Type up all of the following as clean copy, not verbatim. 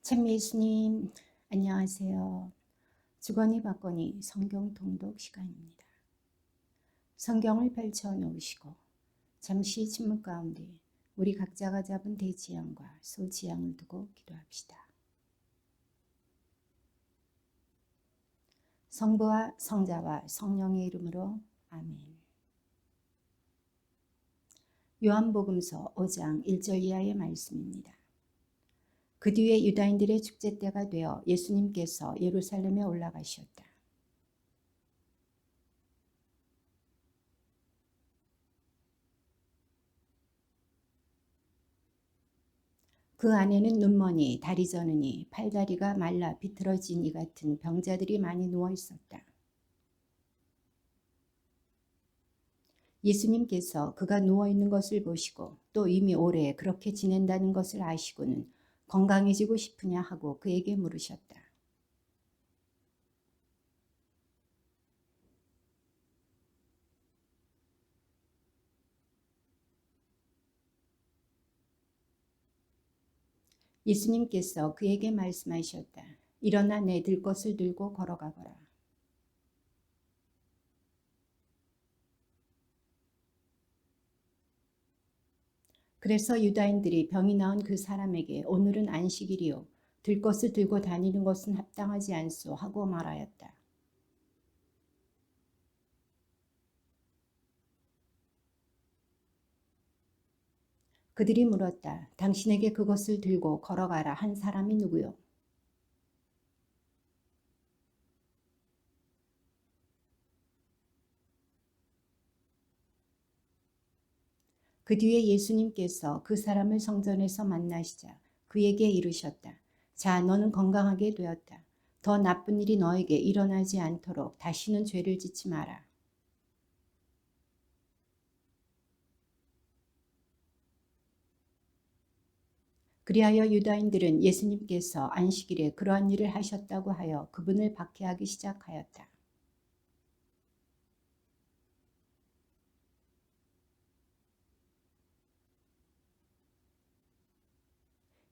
참 예수님, 안녕하세요. 주거니 받거니 성경 통독 시간입니다. 성경을 펼쳐 놓으시고 잠시 침묵 가운데 우리 각자가 잡은 대지향과 소지향을 두고 기도합시다. 성부와 성자와 성령의 이름으로 아멘. 요한복음서 5장 1절 이하의 말씀입니다. 그 뒤에 유다인들의 축제 때가 되어 예수님께서 예루살렘에 올라가셨다. 그 안에는 눈머니, 다리 저느니, 팔다리가 말라 비틀어진 이 같은 병자들이 많이 누워 있었다. 예수님께서 그가 누워 있는 것을 보시고 또 이미 오래 그렇게 지낸다는 것을 아시고는 건강해지고 싶으냐 하고 그에게 물으셨다. 예수님께서 그에게 말씀하셨다. 일어나 내 들 것을 들고 걸어가거라. 그래서 유다인들이 병이 나은 그 사람에게 오늘은 안식일이요 들 것을 들고 다니는 것은 합당하지 않소 하고 말하였다. 그들이 물었다. 당신에게 그것을 들고 걸어가라 한 사람이 누구요? 그 뒤에 예수님께서 그 사람을 성전에서 만나시자 그에게 이르셨다. 자, 너는 건강하게 되었다. 더 나쁜 일이 너에게 일어나지 않도록 다시는 죄를 짓지 마라. 그리하여 유다인들은 예수님께서 안식일에 그러한 일을 하셨다고 하여 그분을 박해하기 시작하였다.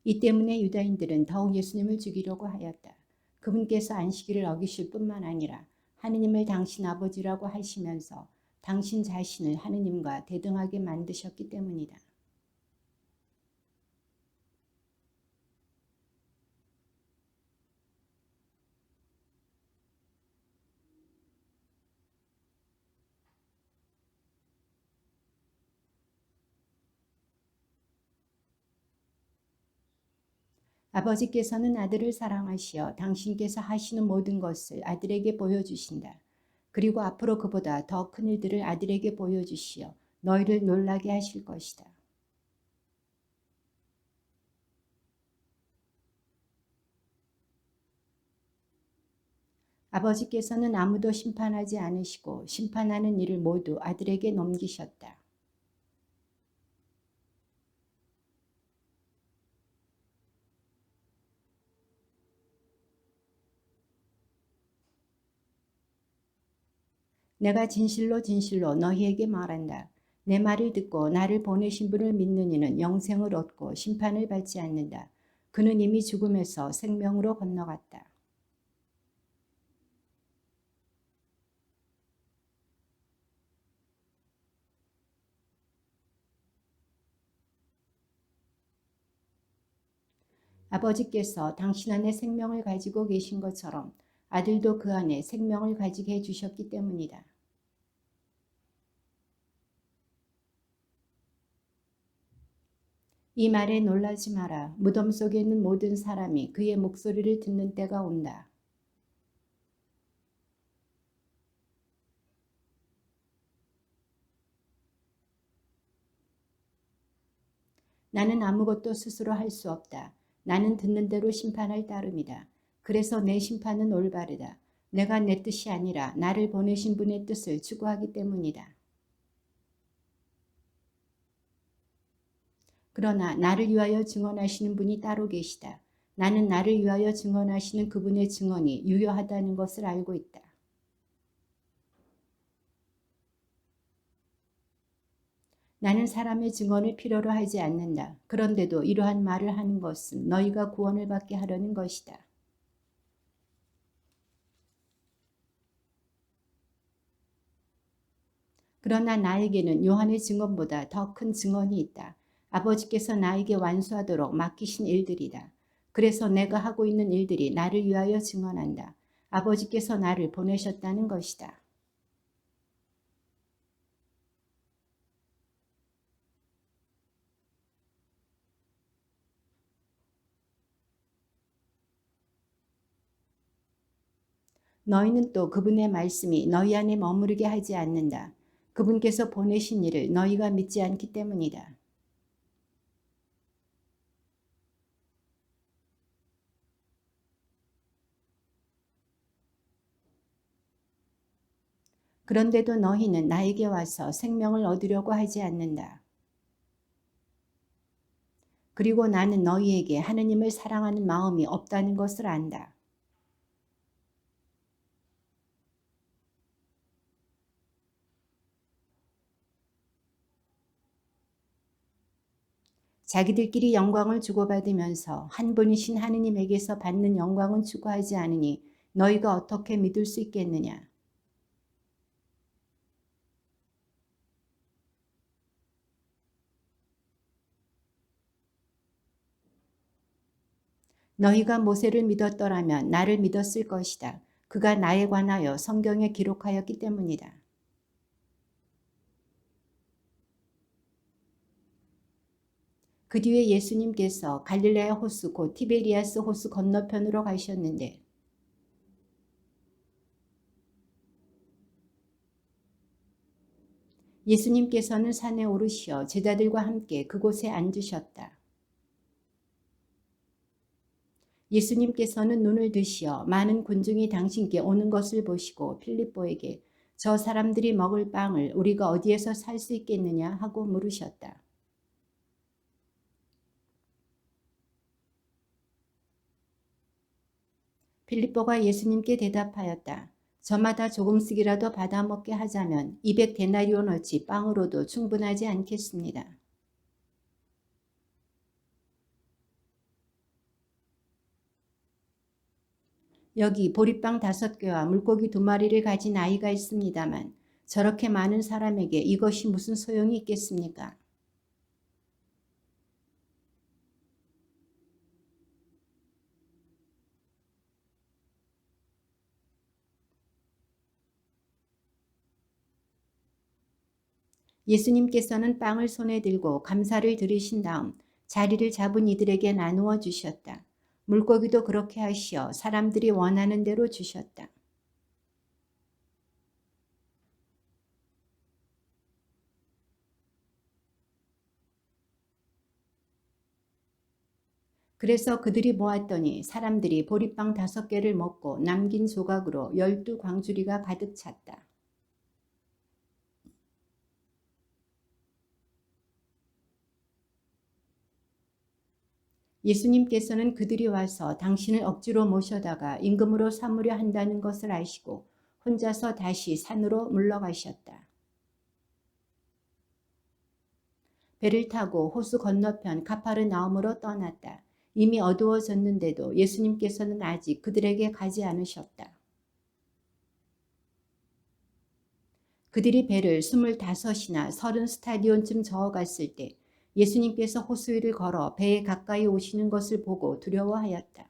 이 때문에 유다인들은 더욱 예수님을 죽이려고 하였다. 그분께서 안식일을 어기실 뿐만 아니라 하느님을 당신 아버지라고 하시면서 당신 자신을 하느님과 대등하게 만드셨기 때문이다. 아버지께서는 아들을 사랑하시어 당신께서 하시는 모든 것을 아들에게 보여주신다. 그리고 앞으로 그보다 더 큰 일들을 아들에게 보여주시어 너희를 놀라게 하실 것이다. 아버지께서는 아무도 심판하지 않으시고 심판하는 일을 모두 아들에게 넘기셨다. 내가 진실로 진실로 너희에게 말한다. 내 말을 듣고 나를 보내신 분을 믿는 이는 영생을 얻고 심판을 받지 않는다. 그는 이미 죽음에서 생명으로 건너갔다. 아버지께서 당신 안에 생명을 가지고 계신 것처럼 아들도 그 안에 생명을 가지게 해주셨기 때문이다. 이 말에 놀라지 마라. 무덤 속에 있는 모든 사람이 그의 목소리를 듣는 때가 온다. 나는 아무것도 스스로 할 수 없다. 나는 듣는 대로 심판할 따름이다. 그래서 내 심판은 올바르다. 내가 내 뜻이 아니라 나를 보내신 분의 뜻을 추구하기 때문이다. 그러나 나를 위하여 증언하시는 분이 따로 계시다. 나는 나를 위하여 증언하시는 그분의 증언이 유효하다는 것을 알고 있다. 나는 사람의 증언을 필요로 하지 않는다. 그런데도 이러한 말을 하는 것은 너희가 구원을 받게 하려는 것이다. 그러나 나에게는 요한의 증언보다 더 큰 증언이 있다. 아버지께서 나에게 완수하도록 맡기신 일들이다. 그래서 내가 하고 있는 일들이 나를 위하여 증언한다. 아버지께서 나를 보내셨다는 것이다. 너희는 또 그분의 말씀이 너희 안에 머무르게 하지 않는다. 그분께서 보내신 일을 너희가 믿지 않기 때문이다. 그런데도 너희는 나에게 와서 생명을 얻으려고 하지 않는다. 그리고 나는 너희에게 하느님을 사랑하는 마음이 없다는 것을 안다. 자기들끼리 영광을 주고받으면서 한 분이신 하느님에게서 받는 영광은 추구하지 않으니 너희가 어떻게 믿을 수 있겠느냐. 너희가 모세를 믿었더라면 나를 믿었을 것이다. 그가 나에 관하여 성경에 기록하였기 때문이다. 그 뒤에 예수님께서 갈릴레아 호수 곧 티베리아스 호수 건너편으로 가셨는데 예수님께서는 산에 오르시어 제자들과 함께 그곳에 앉으셨다. 예수님께서는 눈을 드시어 많은 군중이 당신께 오는 것을 보시고 필립보에게 저 사람들이 먹을 빵을 우리가 어디에서 살 수 있겠느냐 하고 물으셨다. 필립보가 예수님께 대답하였다. 저마다 조금씩이라도 받아먹게 하자면 200데나리온어치 빵으로도 충분하지 않겠습니다. 여기 보리빵 5개와 물고기 2마리를 가진 아이가 있습니다만 저렇게 많은 사람에게 이것이 무슨 소용이 있겠습니까? 예수님께서는 빵을 손에 들고 감사를 드리신 다음 자리를 잡은 이들에게 나누어 주셨다. 물고기도 그렇게 하시어 사람들이 원하는 대로 주셨다. 그래서 그들이 모았더니 사람들이 보리빵 5개를 먹고 남긴 조각으로 12광주리가 가득 찼다. 예수님께서는 그들이 와서 당신을 억지로 모셔다가 임금으로 삼으려 한다는 것을 아시고 혼자서 다시 산으로 물러가셨다. 배를 타고 호수 건너편 가파르나움으로 떠났다. 이미 어두워졌는데도 예수님께서는 아직 그들에게 가지 않으셨다. 그들이 배를 25이나 30스타디온쯤 저어갔을 때 예수님께서 호수 위를 걸어 배에 가까이 오시는 것을 보고 두려워하였다.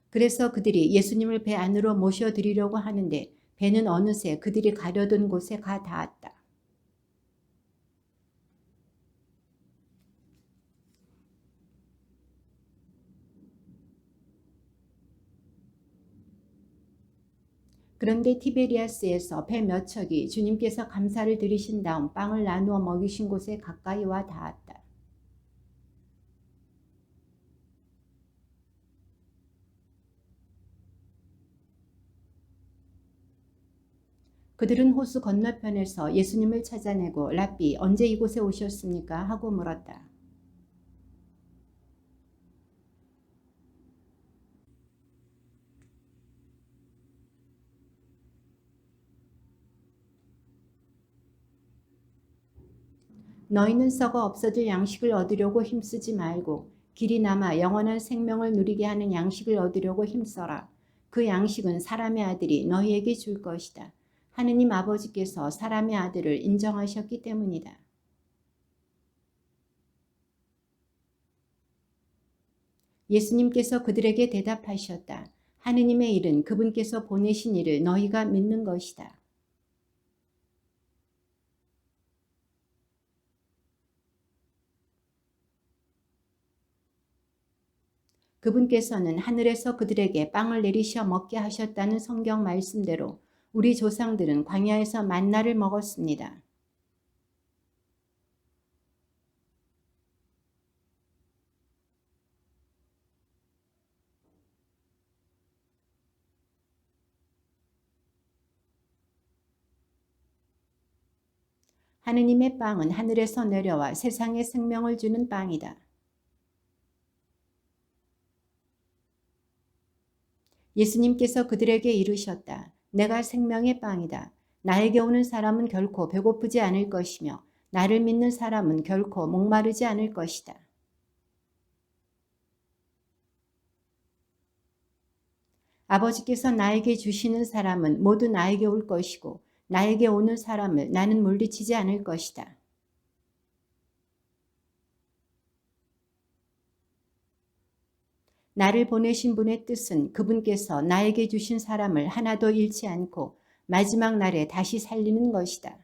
그래서 그들이 예수님을 배 안으로 모셔드리려고 하는데 배는 어느새 그들이 가려던 곳에 가 닿았다. 그런데 티베리아스에서 배 몇 척이 주님께서 감사를 드리신 다음 빵을 나누어 먹이신 곳에 가까이 와 닿았다. 그들은 호수 건너편에서 예수님을 찾아내고 랍비 언제 이곳에 오셨습니까? 하고 물었다. 너희는 썩어 없어질 양식을 얻으려고 힘쓰지 말고 길이 남아 영원한 생명을 누리게 하는 양식을 얻으려고 힘써라. 그 양식은 사람의 아들이 너희에게 줄 것이다. 하느님 아버지께서 사람의 아들을 인정하셨기 때문이다. 예수님께서 그들에게 대답하셨다. 하느님의 일은 그분께서 보내신 일을 너희가 믿는 것이다. 그분께서는 하늘에서 그들에게 빵을 내리셔 먹게 하셨다는 성경 말씀대로 우리 조상들은 광야에서 만나를 먹었습니다. 하느님의 빵은 하늘에서 내려와 세상에 생명을 주는 빵이다. 예수님께서 그들에게 이르셨다. 내가 생명의 빵이다. 나에게 오는 사람은 결코 배고프지 않을 것이며 나를 믿는 사람은 결코 목마르지 않을 것이다. 아버지께서 나에게 주시는 사람은 모두 나에게 올 것이고 나에게 오는 사람을 나는 물리치지 않을 것이다. 나를 보내신 분의 뜻은 그분께서 나에게 주신 사람을 하나도 잃지 않고 마지막 날에 다시 살리는 것이다.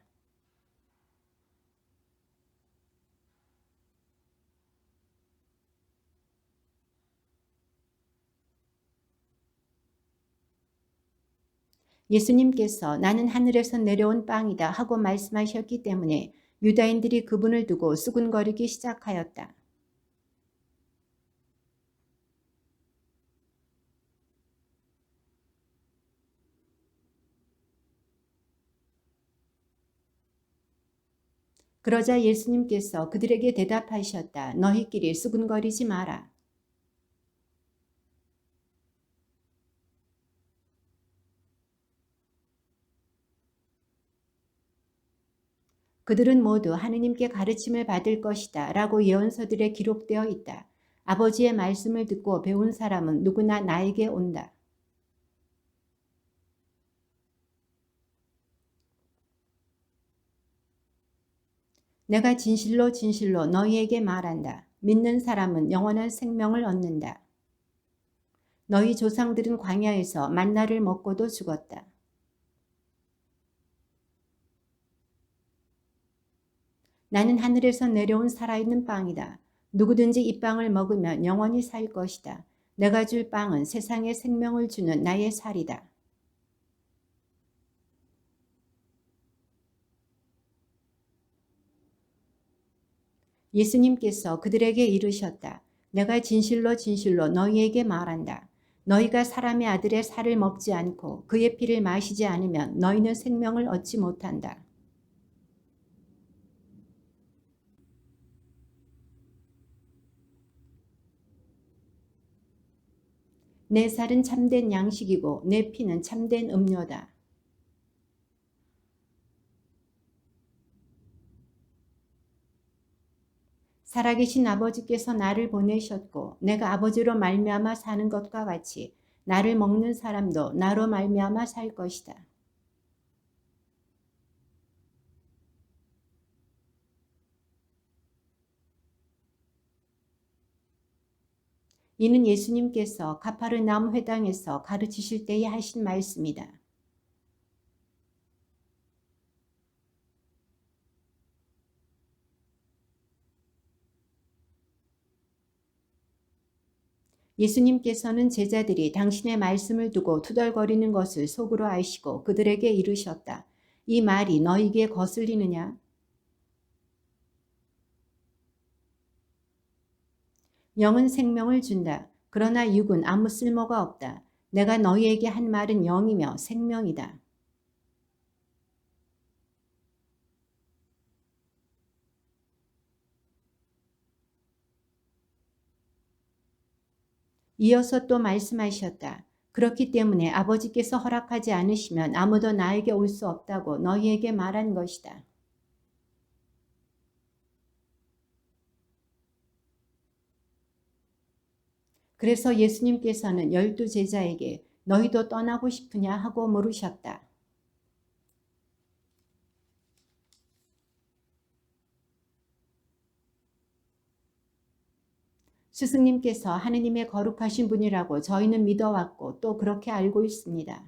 예수님께서 나는 하늘에서 내려온 빵이다 하고 말씀하셨기 때문에 유다인들이 그분을 두고 수군거리기 시작하였다. 그러자 예수님께서 그들에게 대답하셨다. 너희끼리 수군거리지 마라. 그들은 모두 하느님께 가르침을 받을 것이다 라고 예언서들에 기록되어 있다. 아버지의 말씀을 듣고 배운 사람은 누구나 나에게 온다. 내가 진실로 진실로 너희에게 말한다. 믿는 사람은 영원한 생명을 얻는다. 너희 조상들은 광야에서 만나를 먹고도 죽었다. 나는 하늘에서 내려온 살아있는 빵이다. 누구든지 이 빵을 먹으면 영원히 살 것이다. 내가 줄 빵은 세상에 생명을 주는 나의 살이다. 예수님께서 그들에게 이르셨다. 내가 진실로 진실로 너희에게 말한다. 너희가 사람의 아들의 살을 먹지 않고 그의 피를 마시지 않으면 너희는 생명을 얻지 못한다. 내 살은 참된 양식이고 내 피는 참된 음료다. 살아계신 아버지께서 나를 보내셨고 내가 아버지로 말미암아 사는 것과 같이 나를 먹는 사람도 나로 말미암아 살 것이다. 이는 예수님께서 가파르나움 회당에서 가르치실 때에 하신 말씀이다. 예수님께서는 제자들이 당신의 말씀을 두고 투덜거리는 것을 속으로 아시고 그들에게 이르셨다. 이 말이 너희에게 거슬리느냐? 영은 생명을 준다. 그러나 육은 아무 쓸모가 없다. 내가 너희에게 한 말은 영이며 생명이다. 이어서 또 말씀하셨다. 그렇기 때문에 아버지께서 허락하지 않으시면 아무도 나에게 올 수 없다고 너희에게 말한 것이다. 그래서 예수님께서는 12제자에게 너희도 떠나고 싶으냐 하고 물으셨다. 스승님께서 하느님의 거룩하신 분이라고 저희는 믿어왔고 또 그렇게 알고 있습니다.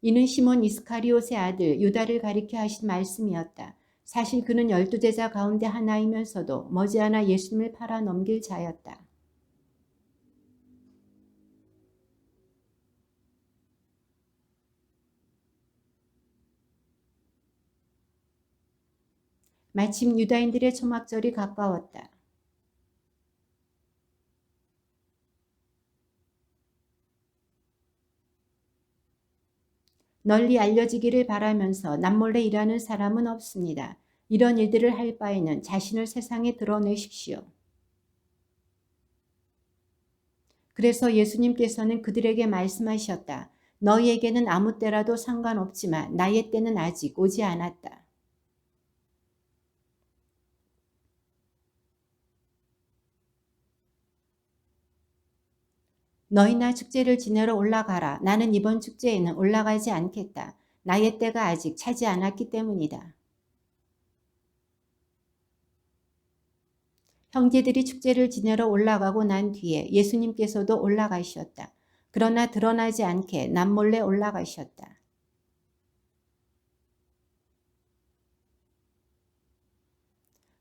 이는 시몬 이스카리옷의 아들 유다를 가리켜 하신 말씀이었다. 사실 그는 12제자 가운데 하나이면서도 머지않아 예수님을 팔아 넘길 자였다. 마침 유다인들의 초막절이 가까웠다. 널리 알려지기를 바라면서 남몰래 일하는 사람은 없습니다. 이런 일들을 할 바에는 자신을 세상에 드러내십시오. 그래서 예수님께서는 그들에게 말씀하셨다. 너희에게는 아무 때라도 상관없지만 나의 때는 아직 오지 않았다. 너희나 축제를 지내러 올라가라. 나는 이번 축제에는 올라가지 않겠다. 나의 때가 아직 차지 않았기 때문이다. 형제들이 축제를 지내러 올라가고 난 뒤에 예수님께서도 올라가셨다. 그러나 드러나지 않게 남몰래 올라가셨다.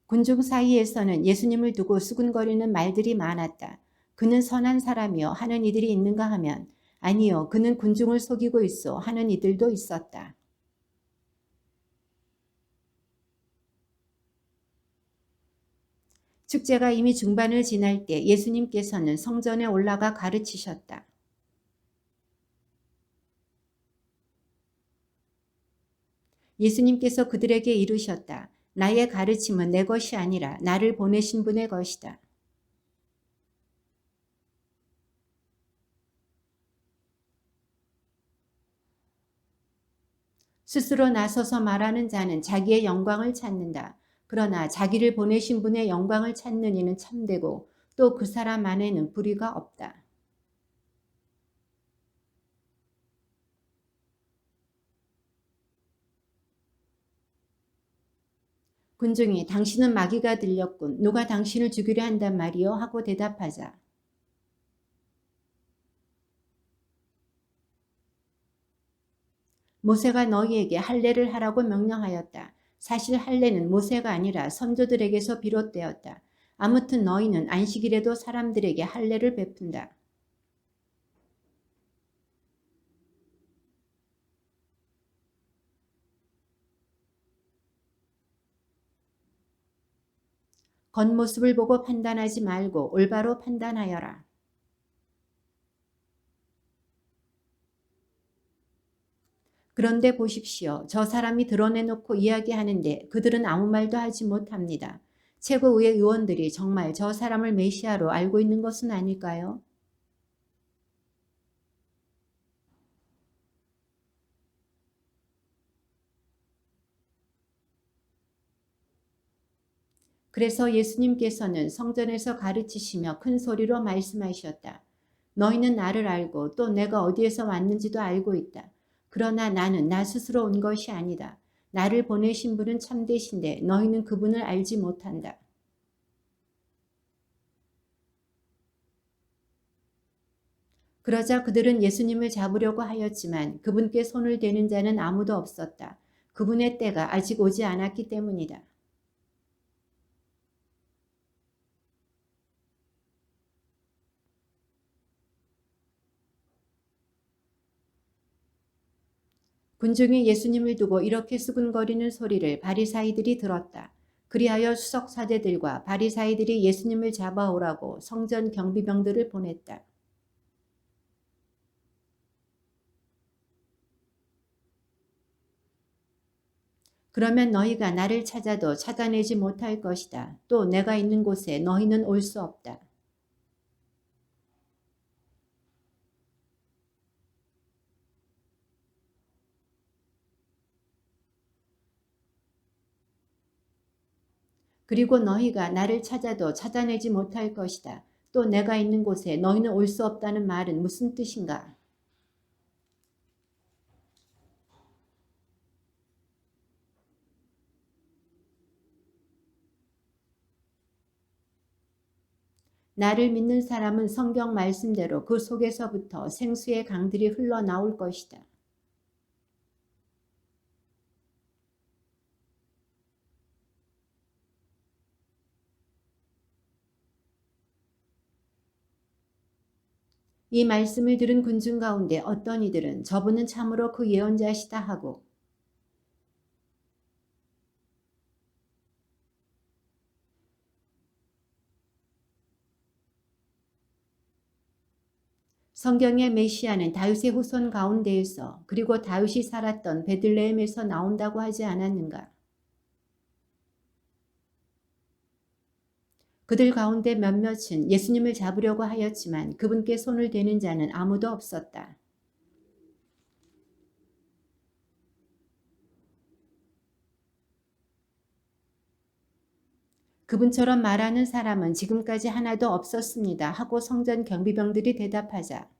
군중 사이에서는 예수님을 두고 수군거리는 말들이 많았다. 그는 선한 사람이요 하는 이들이 있는가 하면 아니요 그는 군중을 속이고 있어 하는 이들도 있었다. 축제가 이미 중반을 지날 때 예수님께서는 성전에 올라가 가르치셨다. 예수님께서 그들에게 이르셨다. 나의 가르침은 내 것이 아니라 나를 보내신 분의 것이다. 스스로 나서서 말하는 자는 자기의 영광을 찾는다. 그러나 자기를 보내신 분의 영광을 찾는 이는 참되고 또 그 사람 안에는 불의가 없다. 군중이 당신은 마귀가 들렸군. 누가 당신을 죽이려 한단 말이요? 하고 대답하자. 모세가 너희에게 할례를 하라고 명령하였다. 사실 할례는 모세가 아니라 선조들에게서 비롯되었다. 아무튼 너희는 안식일에도 사람들에게 할례를 베푼다. 겉모습을 보고 판단하지 말고 올바로 판단하여라. 그런데 보십시오. 저 사람이 드러내놓고 이야기하는데 그들은 아무 말도 하지 못합니다. 최고의회 의원들이 정말 저 사람을 메시아로 알고 있는 것은 아닐까요? 그래서 예수님께서는 성전에서 가르치시며 큰 소리로 말씀하셨다. 너희는 나를 알고 또 내가 어디에서 왔는지도 알고 있다. 그러나 나는 나 스스로 온 것이 아니다. 나를 보내신 분은 참되신데 너희는 그분을 알지 못한다. 그러자 그들은 예수님을 잡으려고 하였지만 그분께 손을 대는 자는 아무도 없었다. 그분의 때가 아직 오지 않았기 때문이다. 군중이 예수님을 두고 이렇게 수군거리는 소리를 바리사이들이 들었다. 그리하여 수석 사제들과 바리사이들이 예수님을 잡아오라고 성전 경비병들을 보냈다. 그러면 너희가 나를 찾아도 찾아내지 못할 것이다. 또 내가 있는 곳에 너희는 올 수 없다. 그리고 너희가 나를 찾아도 찾아내지 못할 것이다. 또 내가 있는 곳에 너희는 올 수 없다는 말은 무슨 뜻인가? 나를 믿는 사람은 성경 말씀대로 그 속에서부터 생수의 강들이 흘러나올 것이다. 이 말씀을 들은 군중 가운데 어떤 이들은 저분은 참으로 그 예언자시다 하고 성경의 메시아는 다윗의 후손 가운데에서 그리고 다윗이 살았던 베들레헴에서 나온다고 하지 않았는가? 그들 가운데 몇몇은 예수님을 잡으려고 하였지만 그분께 손을 대는 자는 아무도 없었다. 그분처럼 말하는 사람은 지금까지 하나도 없었습니다 하고 성전 경비병들이 대답하자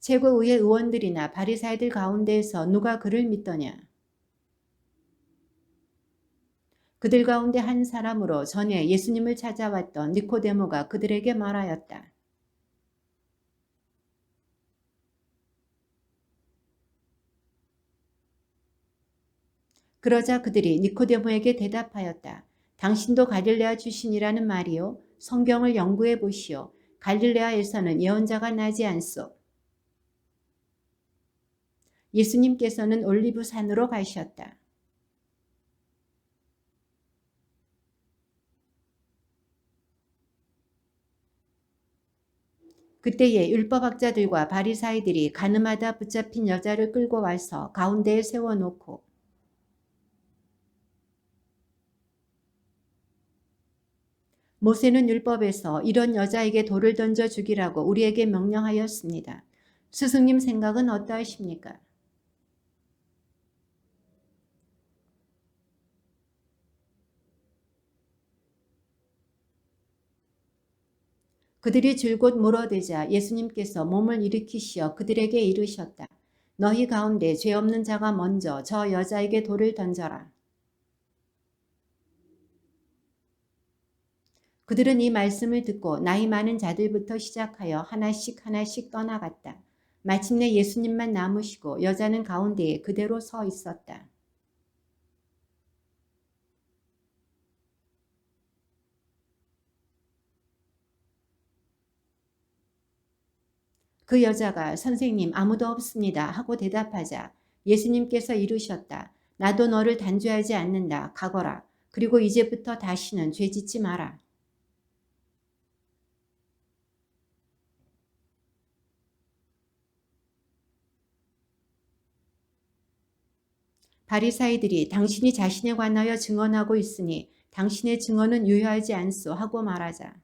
최고의회 의원들이나 바리사이들 가운데에서 누가 그를 믿더냐? 그들 가운데 한 사람으로 전에 예수님을 찾아왔던 니코데모가 그들에게 말하였다. 그러자 그들이 니코데모에게 대답하였다. 당신도 갈릴레아 출신이라는 말이요. 성경을 연구해 보시오. 갈릴레아에서는 예언자가 나지 않소. 예수님께서는 올리브산으로 가셨다. 그때에 율법학자들과 바리사이들이 가늠하다 붙잡힌 여자를 끌고 와서 가운데에 세워놓고 모세는 율법에서 이런 여자에게 돌을 던져 죽이라고 우리에게 명령하였습니다. 스승님 생각은 어떠하십니까? 그들이 줄곧 물어대자 예수님께서 몸을 일으키시어 그들에게 이르셨다. 너희 가운데 죄 없는 자가 먼저 저 여자에게 돌을 던져라. 그들은 이 말씀을 듣고 나이 많은 자들부터 시작하여 하나씩 하나씩 떠나갔다. 마침내 예수님만 남으시고 여자는 가운데에 그대로 서 있었다. 그 여자가 선생님 아무도 없습니다 하고 대답하자 예수님께서 이르셨다. 나도 너를 단죄하지 않는다. 가거라. 그리고 이제부터 다시는 죄 짓지 마라. 바리사이들이 당신이 자신에 관하여 증언하고 있으니 당신의 증언은 유효하지 않소 하고 말하자.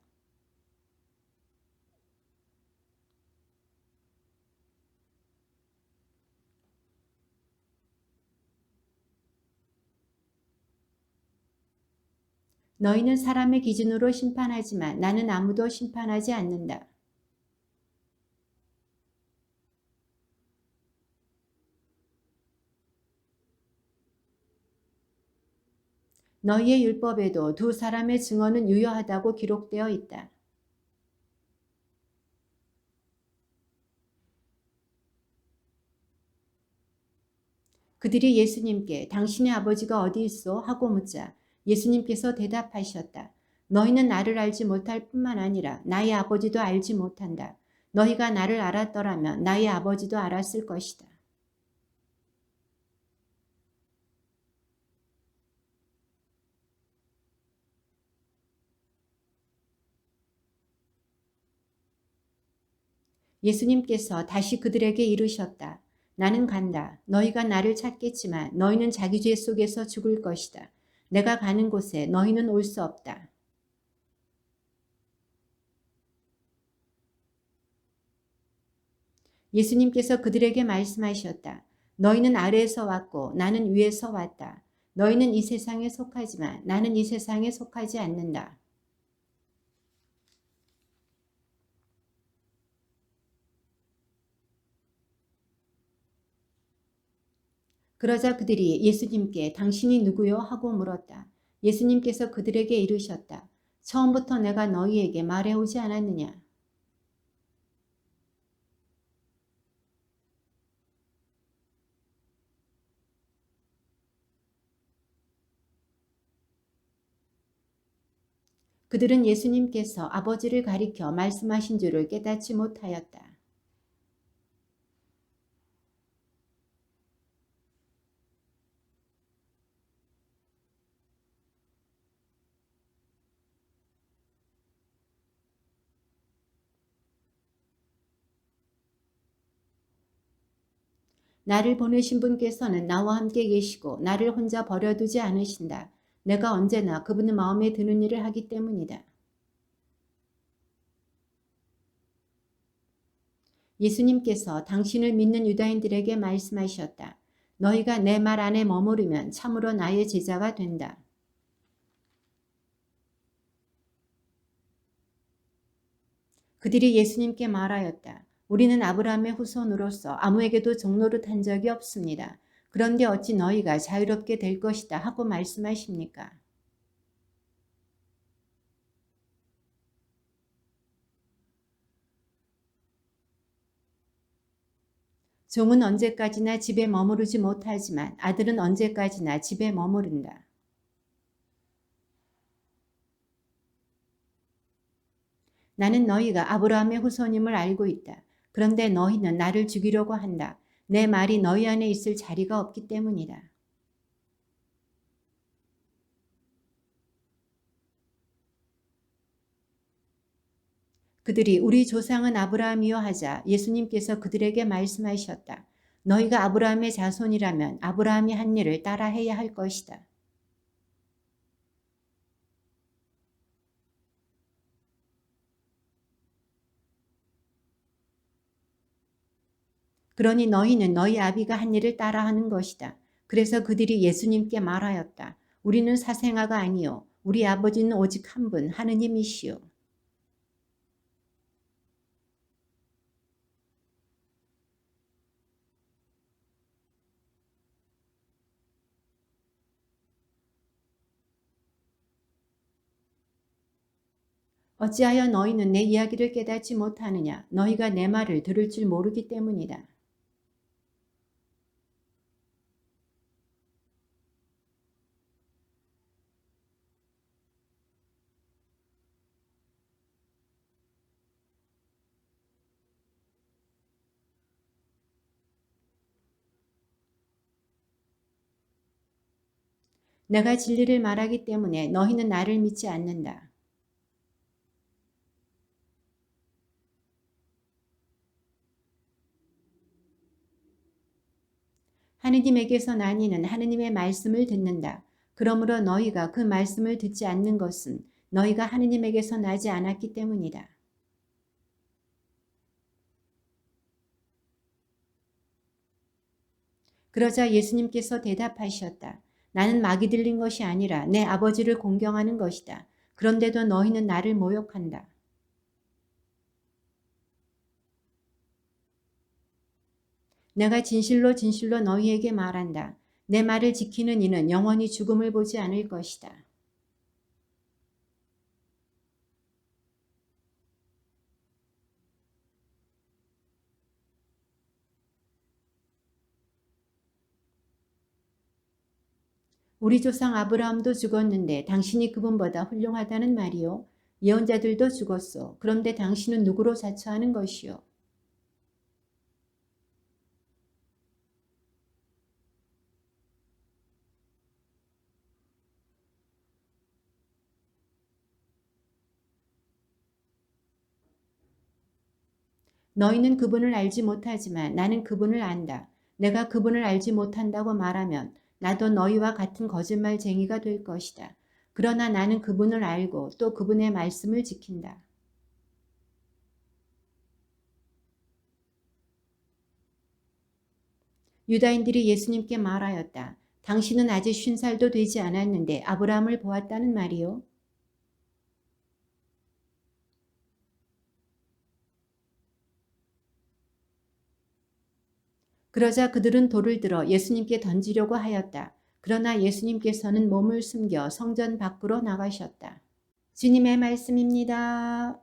너희는 사람의 기준으로 심판하지만 나는 아무도 심판하지 않는다. 너희의 율법에도 두 사람의 증언은 유효하다고 기록되어 있다. 그들이 예수님께 당신의 아버지가 어디 있소? 하고 묻자 예수님께서 대답하셨다. 너희는 나를 알지 못할 뿐만 아니라 나의 아버지도 알지 못한다. 너희가 나를 알았더라면 나의 아버지도 알았을 것이다. 예수님께서 다시 그들에게 이르셨다. 나는 간다. 너희가 나를 찾겠지만 너희는 자기 죄 속에서 죽을 것이다. 내가 가는 곳에 너희는 올 수 없다. 예수님께서 그들에게 말씀하셨다. 너희는 아래에서 왔고 나는 위에서 왔다. 너희는 이 세상에 속하지만 나는 이 세상에 속하지 않는다. 그러자 그들이 예수님께 당신이 누구요? 하고 물었다. 예수님께서 그들에게 이르셨다. 처음부터 내가 너희에게 말해오지 않았느냐? 그들은 예수님께서 아버지를 가리켜 말씀하신 줄을 깨닫지 못하였다. 나를 보내신 분께서는 나와 함께 계시고 나를 혼자 버려두지 않으신다. 내가 언제나 그분의 마음에 드는 일을 하기 때문이다. 예수님께서 당신을 믿는 유다인들에게 말씀하셨다. 너희가 내 말 안에 머무르면 참으로 나의 제자가 된다. 그들이 예수님께 말하였다. 우리는 아브라함의 후손으로서 아무에게도 종노릇 한 적이 없습니다. 그런데 어찌 너희가 자유롭게 될 것이다 하고 말씀하십니까? 종은 언제까지나 집에 머무르지 못하지만 아들은 언제까지나 집에 머무른다. 나는 너희가 아브라함의 후손임을 알고 있다. 그런데 너희는 나를 죽이려고 한다. 내 말이 너희 안에 있을 자리가 없기 때문이다. 그들이 우리 조상은 아브라함이요 하자 예수님께서 그들에게 말씀하셨다. 너희가 아브라함의 자손이라면 아브라함이 한 일을 따라해야 할 것이다. 그러니 너희는 너희 아비가 한 일을 따라하는 것이다. 그래서 그들이 예수님께 말하였다. 우리는 사생아가 아니요 우리 아버지는 오직 한 분 하느님이시요. 어찌하여 너희는 내 이야기를 깨닫지 못하느냐? 너희가 내 말을 들을 줄 모르기 때문이다. 내가 진리를 말하기 때문에 너희는 나를 믿지 않는다. 하느님에게서 난 이는 하느님의 말씀을 듣는다. 그러므로 너희가 그 말씀을 듣지 않는 것은 너희가 하느님에게서 나지 않았기 때문이다. 그러자 예수님께서 대답하셨다. 나는 마귀 들린 것이 아니라 내 아버지를 공경하는 것이다. 그런데도 너희는 나를 모욕한다. 내가 진실로 진실로 너희에게 말한다. 내 말을 지키는 이는 영원히 죽음을 보지 않을 것이다. 우리 조상 아브라함도 죽었는데 당신이 그분보다 훌륭하다는 말이요. 예언자들도 죽었소. 그런데 당신은 누구로 자처하는 것이요. 너희는 그분을 알지 못하지만 나는 그분을 안다. 내가 그분을 알지 못한다고 말하면 나도 너희와 같은 거짓말쟁이가 될 것이다. 그러나 나는 그분을 알고 또 그분의 말씀을 지킨다. 유다인들이 예수님께 말하였다. 당신은 아직 50살도 되지 않았는데 아브라함을 보았다는 말이요. 그러자 그들은 돌을 들어 예수님께 던지려고 하였다. 그러나 예수님께서는 몸을 숨겨 성전 밖으로 나가셨다. 주님의 말씀입니다.